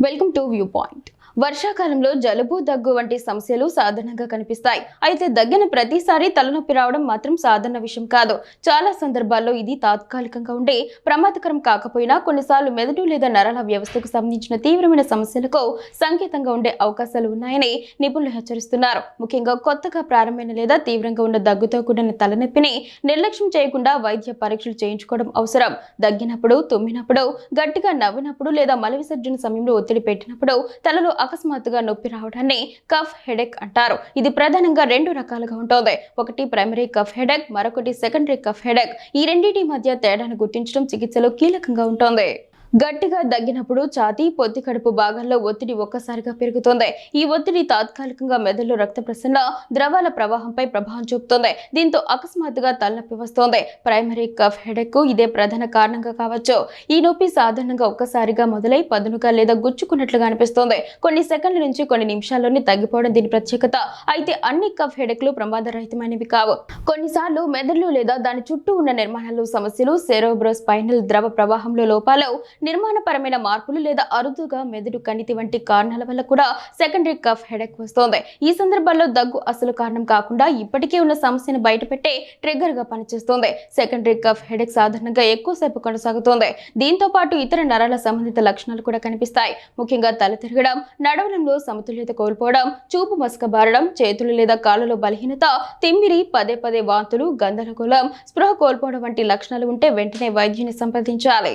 Welcome to view point. వర్షాకాలంలో జలుబు దగ్గు వంటి సమస్యలు సాధారణంగా కనిపిస్తాయి. అయితే దగ్గిన ప్రతిసారి తలనొప్పి రావడం మాత్రం సాధారణ విషయం కాదు. చాలా సందర్భాల్లో ఇది తాత్కాలికంగా ఉండే ప్రమాదకరం కాకపోయినా కొన్నిసార్లు మెదడు లేదా నరాల వ్యవస్థకు సంబంధించిన తీవ్రమైన సమస్యలకు సంకేతంగా ఉండే అవకాశాలు ఉన్నాయని నిపుణులు హెచ్చరిస్తున్నారు. ముఖ్యంగా కొత్తగా ప్రారంభమైన లేదా తీవ్రంగా ఉన్న దగ్గుతో కూడిన తలనొప్పిని నిర్లక్ష్యం చేయకుండా వైద్య పరీక్షలు చేయించుకోవడం అవసరం. దగ్గినప్పుడు, తుమ్మినప్పుడు, గట్టిగా నవ్వినప్పుడు లేదా మల విసర్జన సమయంలో ఒత్తిడి పెట్టినప్పుడు తలలో అకస్మాత్తుగా నొప్పి రావడాన్ని కఫ్ హెడేక్ అంటారు. ఇది ప్రధానంగా రెండు రకాలుగా ఉంటుంది. ఒకటి ప్రైమరీ కఫ్ హెడేక్, మరొకటి సెకండరీ కఫ్ హెడేక్. ఈ రెండింటి మధ్య తేడాను గుర్తించడం చికిత్సలో కీలకంగా ఉంటుంది. గట్టిగా దగ్గినప్పుడు ఛాతీ, పొత్తి కడుపు భాగాల్లో ఒత్తిడి ఒక్కసారిగా పెరుగుతుంది. ఈ ఒత్తిడి తాత్కాలికంగా మెదడులో రక్త ప్రసరణ, ద్రవాల ప్రవాహంపై ప్రభావం చూపుతుంది. దీంతో అకస్మాత్తుగా తలనొప్పి వస్తుంది. ప్రైమరీ కఫ్ హెడేక్ ఇదే ప్రధాన కారణంగా కావచ్చు. ఈ నొప్పి సాధారణంగా ఒక్కసారిగా మొదలై పదునుగా లేదా గుచ్చుకున్నట్లుగా అనిపిస్తుంది. కొన్ని సెకండ్ల నుంచి కొన్ని నిమిషాల్లోనే తగ్గిపోవడం దీని ప్రత్యేకత. అయితే అన్ని కఫ్ హెడేక్లు ప్రమాదరహితమైనవి కావు. కొన్నిసార్లు మెదడులో లేదా దాని చుట్టూ ఉన్న నిర్మాణాల్లో సమస్యలు, సెరెబ్రోస్పైనల్ ద్రవ ప్రవాహంలో లోపాలు, నిర్మాణపరమైన మార్పులు లేదా అరుదుగా మెదడు కణితి వంటి కారణాల వల్ల కూడా సెకండరీ కఫ్ హెడేక్ వస్తుంది. ఈ సందర్భాల్లో దగ్గు అసలు కారణం కాకుండా ఇప్పటికే ఉన్న సమస్యను బయటపెట్టే ట్రిగ్గర్ గా పనిచేస్తుంది. సెకండరీ కఫ్ హెడేక్ సాధారణంగా ఎక్కువసేపు కొనసాగుతుంది. దీంతో పాటు ఇతర నరాల సంబంధిత లక్షణాలు కూడా కనిపిస్తాయి. ముఖ్యంగా తల తిరగడం, నడవడంలో సమతుల్యత కోల్పోవడం, చూపు మసకబారడం, చేతులు లేదా కాళ్ళలో బలహీనత, తిమ్మిరి, పదే పదే వాంతులు, గందరగోళం, స్పృహ కోల్పోవడం వంటి లక్షణాలు ఉంటే వెంటనే వైద్యుని సంప్రదించాలి.